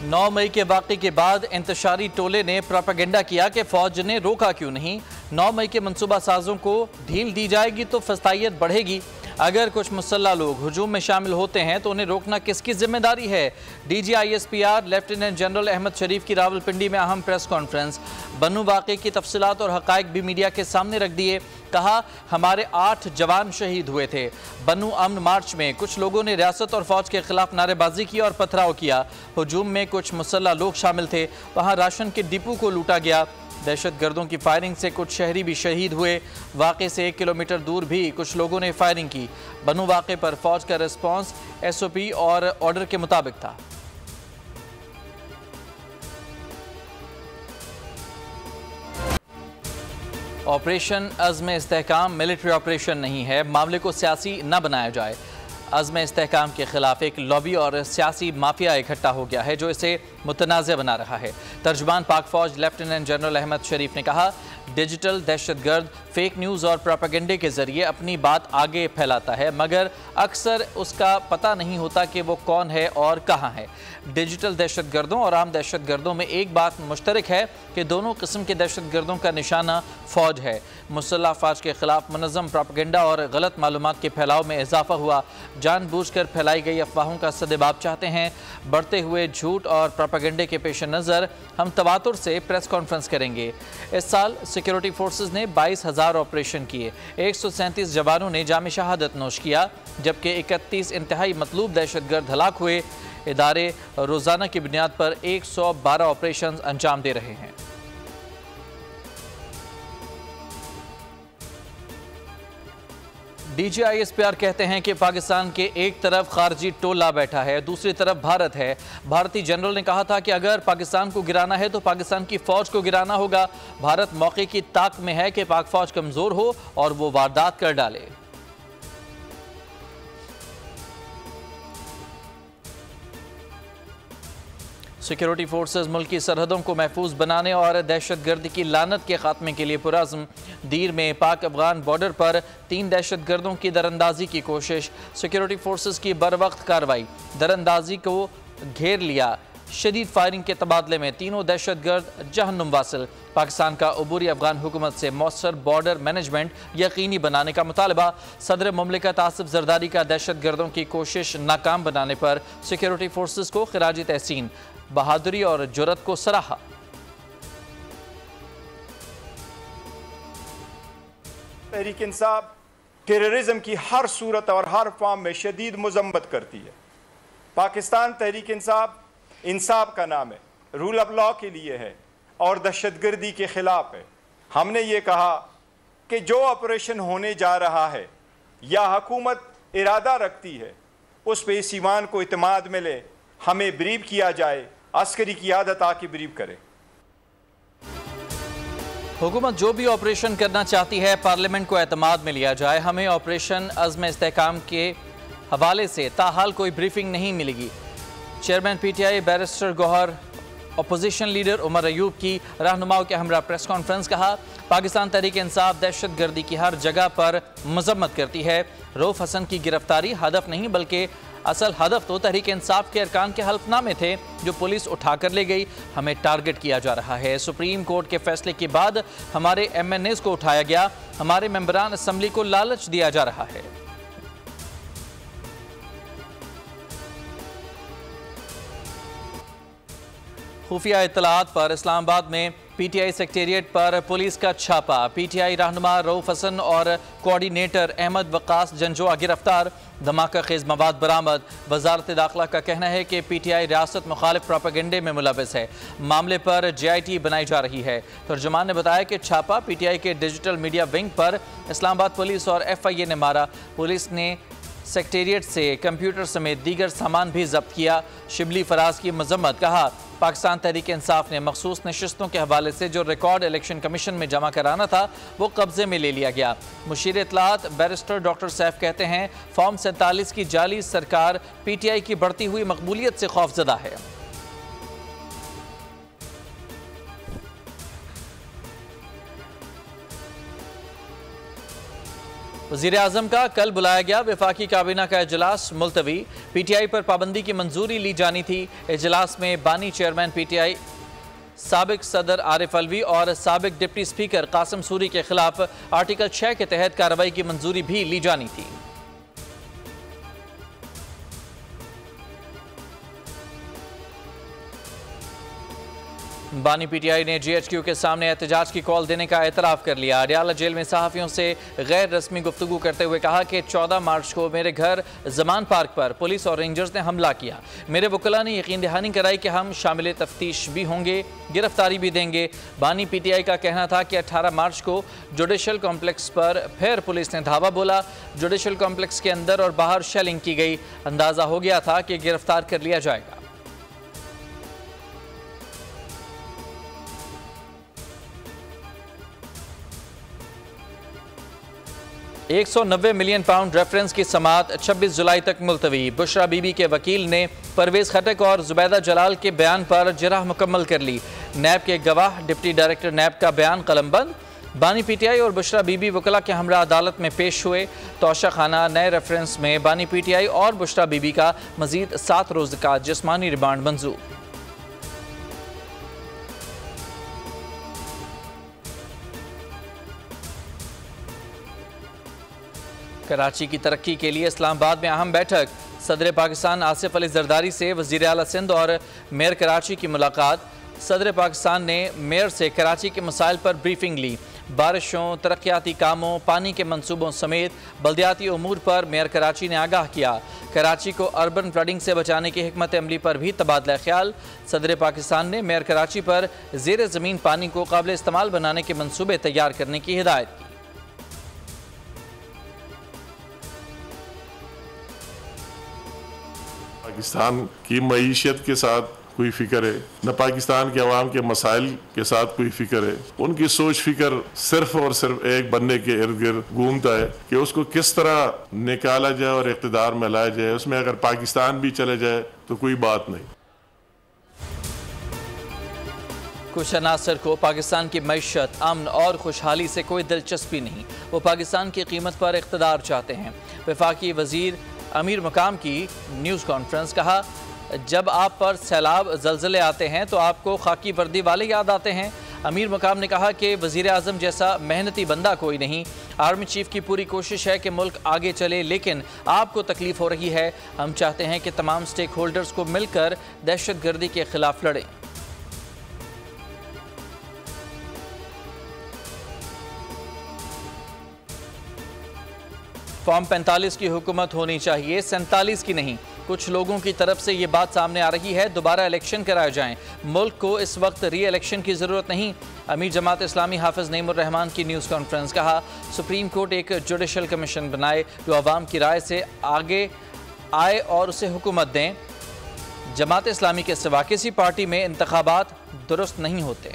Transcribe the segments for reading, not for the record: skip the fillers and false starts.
9 मई के वाक़े के बाद इंतशारी टोले ने प्रोपेगेंडा किया कि फौज ने रोका क्यों नहीं। 9 मई के मनसूबा साजों को ढील दी जाएगी तो फस्तायत बढ़ेगी। अगर कुछ मुसल्ला लोग हुजूम में शामिल होते हैं तो उन्हें रोकना किसकी जिम्मेदारी है। DGISPR लेफ्टिनेंट जनरल अहमद शरीफ की रावलपिंडी में अहम प्रेस कॉन्फ्रेंस। बन्नू वाक़े की तफसीलात और हक़ाइक़ भी मीडिया के सामने रख दिए। कहा, हमारे 8 जवान शहीद हुए थे। बन्नू अमन मार्च में कुछ लोगों ने रियासत और फौज के खिलाफ नारेबाजी की और पथराव किया। हुजूम में कुछ मुसल्ला लोग शामिल थे। वहाँ राशन के डिपो को लूटा गया। दहशतगर्दों की फायरिंग से कुछ शहरी भी शहीद हुए। वाक़े से 1 किलोमीटर दूर भी कुछ लोगों ने फायरिंग की। बन्नू वाक़े पर फौज का रिस्पॉन्स SOP और ऑर्डर के मुताबिक था। ऑपरेशन अज़्म इस्तेहकाम मिलिट्री ऑपरेशन नहीं है, मामले को सियासी न बनाया जाए। अज़्म इस्तेहकाम के खिलाफ एक लॉबी और सियासी माफिया इकट्ठा हो गया है जो इसे मुतनाज़ बना रहा है। तर्जुमान पाक फौज लेफ्टिनेंट जनरल अहमद शरीफ ने कहा, डिजिटल दहशतगर्द फेक न्यूज़ और प्रोपेगेंडे के ज़रिए अपनी बात आगे फैलाता है, मगर अक्सर उसका पता नहीं होता कि वो कौन है और कहाँ है। डिजिटल दहशतगर्दों और आम दहशतगर्दों में एक बात मुश्तरक है कि दोनों किस्म के दहशतगर्दों का निशाना फ़ौज है। मुसल्लह अफ़वाज के खिलाफ मुनज़्ज़म प्रोपेगेंडा और गलत मालूमात के फैलाव में इजाफा हुआ। जानबूझकर फैलाई गई अफवाहों का सद्जवाब चाहते हैं। बढ़ते हुए झूठ और प्रोपेगेंडे के पेश नज़र हम तवातुर से प्रेस कॉन्फ्रेंस करेंगे। इस साल सिक्योरिटी फोर्सेस ने 22,000 ऑपरेशन किए। 137 जवानों ने जाम शहादत नोश किया, जबकि 31 इंतहाई मतलूब दहशतगर्द हलाक हुए। इदारे रोज़ाना की बुनियाद पर 112 ऑपरेशन अंजाम दे रहे हैं। DGISPR कहते हैं कि पाकिस्तान के एक तरफ खारजी टोला बैठा है, दूसरी तरफ भारत है। भारतीय जनरल ने कहा था कि अगर पाकिस्तान को गिराना है तो पाकिस्तान की फौज को गिराना होगा। भारत मौके की ताक में है कि पाक फौज कमजोर हो और वो वारदात कर डाले। सिक्योरिटी फोर्सेस मुल्क की सरहदों को महफूज बनाने और दहशतगर्दी की लानत के खात्मे के लिए पुरज़्म। दीर में पाक अफगान बॉर्डर पर 3 दहशतगर्दों की दरअंदाजी की कोशिश। सिक्योरिटी फोर्सेस की बरवक्त कार्रवाई, दरअंदाजी को घेर लिया। शदीद फायरिंग के तबादले में तीनों दहशतगर्द जहन्नुम वासिल। पाकिस्तान का अबूरी अफगान हुकूमत से मौसर बॉर्डर मैनेजमेंट यकीनी बनाने का मुतालबा। सदर मुमलिकत आसिफ जरदारी का दहशतगर्दों की कोशिश नाकाम बनाने पर सिक्योरिटी फोर्सेस को खिराज तहसीन, बहादुरी और जुर्रत को सराहा। तहरीक इंसाफ टेररिज्म की हर सूरत और हर फॉर्म में शदीद मजम्मत करती है। पाकिस्तान तहरीक इंसाफ इंसाफ का नाम है, रूल ऑफ लॉ के लिए है और दहशतगर्दी के खिलाफ है। हमने ये कहा कि जो ऑपरेशन होने जा रहा है या हुकूमत इरादा रखती है उस पर इस ईवान को इत्मीनान मिले, हमें ब्रीफ किया जाए, अस्करी क़ियादत आके ब्रीफ करे। हुकूमत जो भी ऑपरेशन करना चाहती है पार्लियामेंट को एतमाद में लिया जाए। हमें ऑपरेशन अज़्म इस्तेहकाम के हवाले से ताहाल कोई ब्रीफिंग नहीं मिलेगी। Chairman PTI barrister Gauhar, opposition leader Umar Ayub की रहनुमाओं के हमरा प्रेस कॉन्फ्रेंस। कहा, पाकिस्तान तहरीक इंसाफ दहशतगर्दी की हर जगह पर मजम्मत करती है। रऊफ हसन की गिरफ्तारी हदफ नहीं बल्कि असल हदफ तो तहरीक इंसाफ के अरकान के हल्फनामे थे जो पुलिस उठाकर ले गई। हमें टारगेट किया जा रहा है। सुप्रीम कोर्ट के फैसले के बाद हमारे MNAs को उठाया गया। हमारे मेंबरान असम्बली को लालच दिया जा रहा है। खुफिया इत्तलात पर इस्लामाबाद में PTI सेक्रेटेरिएट पर पुलिस का छापा। PTI रहनुमा रऊफ हसन और कोऑर्डिनेटर अहमद वक्कास जंजोआ गिरफ्तार। धमाका खेज मवाद बरामद। वजारत दाखिला का कहना है कि PTI रियासत मुखालिफ प्रोपेगेंडे में मुलविस है। मामले पर JIT बनाई जा रही है। तर्जुमान ने बताया कि छापा PTI के डिजिटल मीडिया विंग पर इस्लामाबाद पुलिस और FIA ने मारा। पुलिस ने सेक्रेटेरिएट से कंप्यूटर समेत दीगर सामान भी जब्त किया। शिबली फराज की मजम्मत। कहा, पाकिस्तान तहरीक इंसाफ ने मखसूस नशिस्तों के हवाले से जो रिकॉर्ड इलेक्शन कमीशन में जमा कराना था वो कब्जे में ले लिया गया। मुशीर इत्तलात बैरिस्टर डॉक्टर सैफ कहते हैं, फॉर्म 47 की जाली सरकार PTI की बढ़ती हुई मकबूलियत से खौफजदा है। वज़ीर आज़म का कल बुलाया गया वफाकी काबीना का इजलास मुलतवी। PTI पर पाबंदी की मंजूरी ली जानी थी। इजलास में बानी चेयरमैन PTI साबिक सदर आरिफ अलवी और साबिक डिप्टी स्पीकर कासिम सूरी के खिलाफ आर्टिकल 6 के तहत कार्रवाई की मंजूरी भी ली जानी थी। बानी PTI ने GHQ के सामने एहतजाज की कॉल देने का एतराफ़ कर लिया। अडयाला जेल में सहाफ़ियों से गैर रस्मी गुफ्तगू करते हुए कहा कि 14 मार्च को मेरे घर जमान पार्क पर पुलिस और रेंजर्स ने हमला किया। मेरे वकला ने यकीन दहानी कराई कि हम शामिल तफ्तीश भी होंगे, गिरफ्तारी भी देंगे। बानी PTI का कहना था कि 18 मार्च को जुडिशल कॉम्प्लेक्स पर फिर पुलिस ने धावा बोला। जुडिशल कॉम्प्लेक्स के अंदर और बाहर शेलिंग की गई। अंदाज़ा हो गया था कि गिरफ्तार कर लिया जाएगा। 190 मिलियन पाउंड रेफरेंस की समाअत 26 जुलाई तक मुलतवी। बुशरा बीबी के वकील ने परवेज खटक और जुबैदा जलाल के बयान पर जराह मुकम्मल कर ली। नैब के गवाह डिप्टी डायरेक्टर नैब का बयान कलमबंद। बानी PTI और बुशरा बीबी वकला के हमरा अदालत में पेश हुए। तोशा खाना नए रेफरेंस में बानी PTI और बुशरा बीबी का मजीद 7 रोज़ का जिस्मानी रिमांड मंजूर। कराची की तरक्की के लिए इस्लामाबाद में अहम बैठक। सदर पाकिस्तान आसिफ अली जरदारी से वज़ीर आला सिंध और मेयर कराची की मुलाकात। सदर पाकिस्तान ने मेयर से कराची के मसाइल पर ब्रीफिंग ली। बारिशों, तरक्याती कामों, पानी के मंसूबों समेत बल्दियाती उमूर पर मेयर कराची ने आगाह किया। कराची को अर्बन फ्लडिंग से बचाने की हिकमत अमली पर भी तबादला ख्याल। सदर पाकिस्तान ने मेयर कराची पर ज़ेर ज़मीन पानी को काबिल इस्तेमाल बनाने के मंसूबे तैयार करने की हिदायत की। पाकिस्तान की मईशत के साथ कोई फिक्र है, न पाकिस्तान के अवाम के मसाइल के साथ कोई फिक्र है। उनकी सोच फिक्र सिर्फ और सिर्फ एक बनने के इर्द गिर्द घूमता है कि उसको किस तरह निकाला जाए और इक़्तिदार में लाया जाए। उसमें अगर पाकिस्तान भी चले जाए तो कोई बात नहीं। कुछ अनासर को पाकिस्तान की मईशत, अमन और खुशहाली से कोई दिलचस्पी नहीं। वो पाकिस्तान की कीमत पर इक़्तिदार चाहते हैं। वफाकी वज़ीर अमीर मकाम की न्यूज़ कॉन्फ्रेंस। कहा, जब आप पर सैलाब जलजले आते हैं तो आपको खाकी वर्दी वाले याद आते हैं। अमीर मकाम ने कहा कि वज़ीर आज़म जैसा मेहनती बंदा कोई नहीं। आर्मी चीफ की पूरी कोशिश है कि मुल्क आगे चले, लेकिन आपको तकलीफ हो रही है। हम चाहते हैं कि तमाम स्टेक होल्डर्स को मिलकर दहशत गर्दी के खिलाफ लड़ें। फॉर्म 45 की हुकूमत होनी चाहिए, 47 की नहीं। कुछ लोगों की तरफ से ये बात सामने आ रही है दोबारा इलेक्शन कराए जाएं। मुल्क को इस वक्त री इलेक्शन की ज़रूरत नहीं। अमीर जमात इस्लामी हाफिज़ नईमुर रहमान की न्यूज़ कॉन्फ्रेंस। कहा, सुप्रीम कोर्ट एक जुडिशल कमीशन बनाए जो अवाम की राय से आगे आए और उसे हुकूमत दें। जमात इस्लामी के सिवा किसी पार्टी में इंतखाबात दुरुस्त नहीं होते।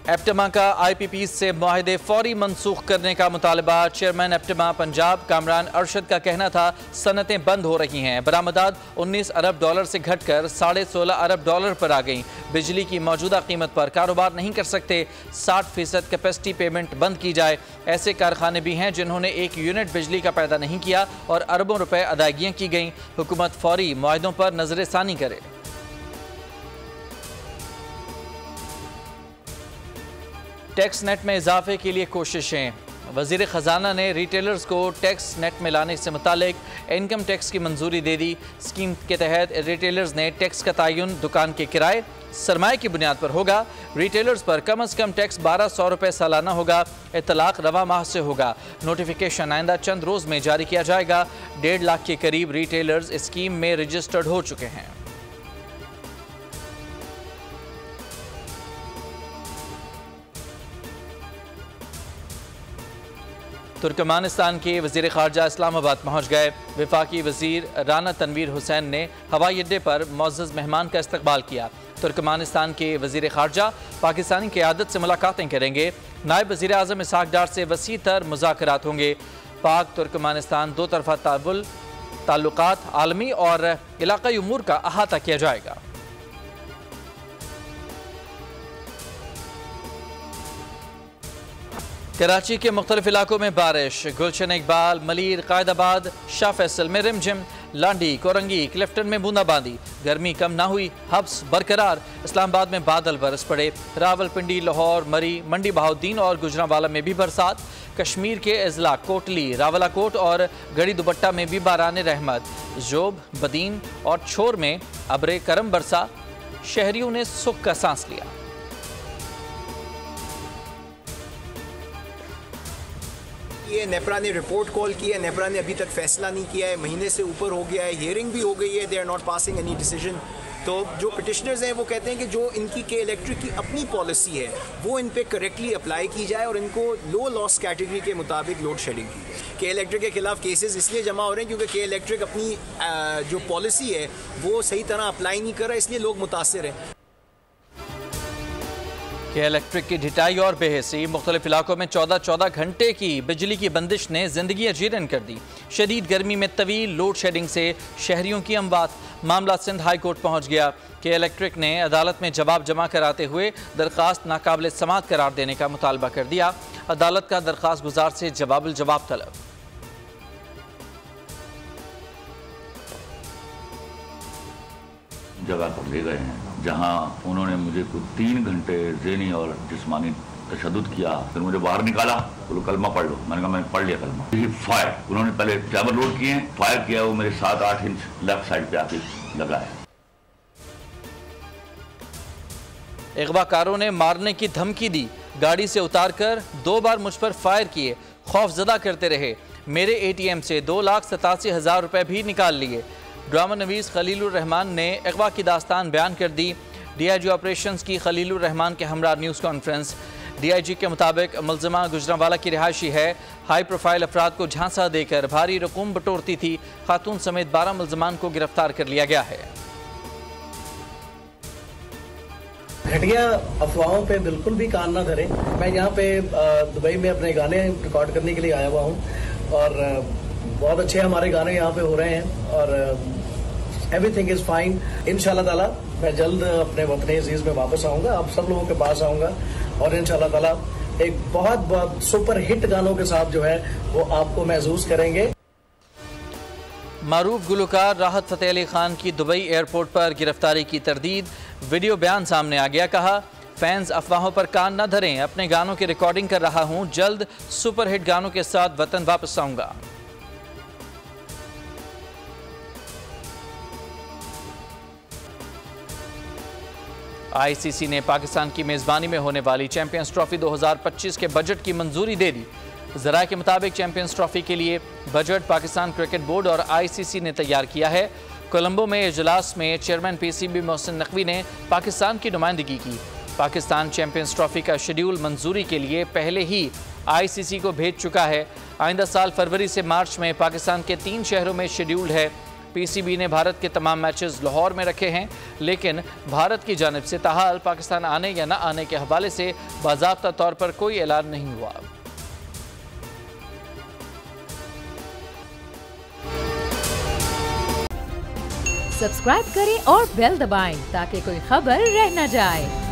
एप्टमा का IPPs से मुआहदे फौरी मनसूख करने का मुतालबा। चेयरमैन एप्टमा पंजाब कामरान अरशद का कहना था सनतें बंद हो रही हैं। बरामदात 19 अरब डॉलर से घटकर 16.5 अरब डॉलर पर आ गई। बिजली की मौजूदा कीमत पर कारोबार नहीं कर सकते। 60% कैपेसिटी पेमेंट बंद की जाए। ऐसे कारखाने भी हैं जिन्होंने 1 यूनिट बिजली का पैदा नहीं किया और अरबों रुपए अदायगियाँ की गईं। हुकूमत फौरी मुआहदों पर नजरसानी करे। टैक्स नेट में इजाफे के लिए कोशिशें। वज़ीर ख़जाना ने रिटेलर्स को टैक्स नेट में लाने से मुतालिक इनकम टैक्स की मंजूरी दे दी। स्कीम के तहत रिटेलर्स ने टैक्स का तयन दुकान के किराए सरमाए की बुनियाद पर होगा। रिटेलर्स पर कम अज़ कम टैक्स 1200 रुपये सालाना होगा। इतलाक़ रवा माह से होगा। नोटिफिकेशन आइंदा चंद रोज़ में जारी किया जाएगा। 1.5 लाख के करीब रिटेलर्स स्कीम में रजिस्टर्ड हो चुके हैं। तुर्कमानिस्तान के वज़ीर ख़ारजा इस्लामाबाद पहुँच गए। वफाकी वज़ीर राना तनवीर हुसैन ने हवाई अड्डे पर मुअज़्ज़ज़ मेहमान का इस्तकबाल किया। तुर्कमानिस्तान के वज़ीर ख़ारजा पाकिस्तानी क़यादत से मुलाकातें करेंगे। नायब वज़ीर आज़म इसहाक़ डार से वसी तर मुज़ाकरात होंगे। पाक तुर्कमानिस्तान दो तरफ़ा ताल्लुक़ात, आलमी और इलाक़ाई उमूर का अहाता किया जाएगा। कराची के मुख्तलिफ इलाकों में बारिश। गुलशन इकबाल, मलीर, कायदाबाद, शाह फैसल में रिमझिम, लांडी, कोरंगी, क्लिफ्टन में बूंदाबांदी। गर्मी कम ना हुई, हब्स बरकरार। इस्लामाबाद में बादल बरस पड़े। रावलपिंडी, लाहौर, मरी, मंडी बहाउद्दीन और गुजरांवाला में भी बरसात। कश्मीर के अजला, कोटली, रावलाकोट और गड़ी दुबट्टा में भी बारान रहमत। जोब, बदीन और छोर में अब्रे करम बरसा। शहरियों ने सुख का सांस लिया। ये नेपरा ने रिपोर्ट कॉल की है, नेपरा ने अभी तक फैसला नहीं किया है, महीने से ऊपर हो गया है, हियरिंग भी हो गई है, they are not passing any decision. तो जो पिटिशनर्स हैं वो कहते हैं कि जो इनकी के इलेक्ट्रिक की अपनी पॉलिसी है वो इन पे करेक्टली अप्लाई की जाए और इनको लो लॉस कैटेगरी के मुताबिक लोड शेडिंग की जाए। के इलेक्ट्रिक के खिलाफ केसेस इसलिए जमा हो रहे हैं क्योंकि के इलेक्ट्रिक अपनी जो पॉलिसी है वो सही तरह अप्लाई नहीं कर रहा, इसलिए लोग मुतासिर हैं। के इलेक्ट्रिक की ढिटाई और बेहसी। मुख्तलिफ इलाकों में 14 घंटे की बिजली की बंदिश ने जिंदगी अजीरन कर दी। शदीद गर्मी में तवील लोड शेडिंग से शहरियों की अमवात। मामला सिंध हाई कोर्ट पहुंच गया। के इलेक्ट्रिक ने अदालत में जवाब जमा कराते हुए दरख्वास्त नाकाबिल समाअत करार देने का मुतालबा कर दिया। अदालत का दरख्वास्त गुजार से जवाब तलब। जगह पर ले गए हैं जहां उन्होंने मुझे कुछ 3 घंटे ज़हनी और जिस्मानी तशद्दुद किया। फिर मुझे बाहर निकाला, बोलो कलमा पढ़ लो। मैंने कहा मैंने पढ़ लिया कलमा। फायर उन्होंने पहले जैबर लोड किए, फायर किया, वो मेरे 7-8 इंच लेफ्ट साइड पे आके लगा है। अगवाकारों ने मारने की धमकी दी। गाड़ी से उतारकर 2 बार मुझ पर फायर किए। खौफजदा करते रहे। मेरे ATM से 2,87,000 रुपए भी निकाल लिए। ड्रामा नवीस खलीलुर रहमान ने अगवा की दास्तान बयान कर दी। DIG ऑपरेशंस की खलीलुर रहमान के हमरा न्यूज़ कॉन्फ्रेंस। DIG के मुताबिक मुलजिमा गुजरांवाला की रिहायशी है। हाई प्रोफाइल अफराद को झांसा देकर भारी रकूम बटोरती थी। खातून समेत 12 मुलजिमान को गिरफ्तार कर लिया गया है। घटिया अफवाहों पे बिल्कुल भी कान ना धरें। मैं यहाँ पे दुबई में अपने गाने रिकॉर्ड करने के लिए आया हुआ हूँ और बहुत अच्छे हमारे गाने यहाँ पे हो रहे हैं और एवरीथिंग इज फाइन। इंशाल्लाह ताला मैं जल्द अपने वतन अजीज में वापस आऊंगा, आप सब लोगों के पास आऊंगा और इंशाल्लाह ताला एक बहुत सुपर हिट गानों के साथ जो है वो आपको महसूस करेंगे। मारूफ गुलकार राहत फतेह अली खान की दुबई एयरपोर्ट पर गिरफ्तारी की तरदीद। वीडियो बयान सामने आ गया। कहा, फैंस अफवाहों पर कान न धरें, अपने गानों की रिकॉर्डिंग कर रहा हूं, जल्द सुपर हिट गानों के साथ वतन वापस आऊंगा। ICC ने पाकिस्तान की मेज़बानी में होने वाली चैंपियंस ट्रॉफी 2025 के बजट की मंजूरी दे दी। ज़राए के मुताबिक चैंपियंस ट्रॉफी के लिए बजट पाकिस्तान क्रिकेट बोर्ड और ICC ने तैयार किया है। कोलंबो में इजलास में चेयरमैन PCB मोहसिन नकवी ने पाकिस्तान की नुमाइंदगी की। पाकिस्तान चैंपियंस ट्रॉफी का शेड्यूल मंजूरी के लिए पहले ही ICC को भेज चुका है। आइंदा साल फरवरी से मार्च में पाकिस्तान के 3 शहरों में शेड्यूल है। PCB ने भारत के तमाम मैचेस लाहौर में रखे हैं, लेकिन भारत की जानिब से ताहाल पाकिस्तान आने या न आने के हवाले से बाज़ाब्ता तौर पर कोई ऐलान नहीं हुआ। सब्सक्राइब करें और बेल दबाएं ताकि कोई खबर रह न जाए।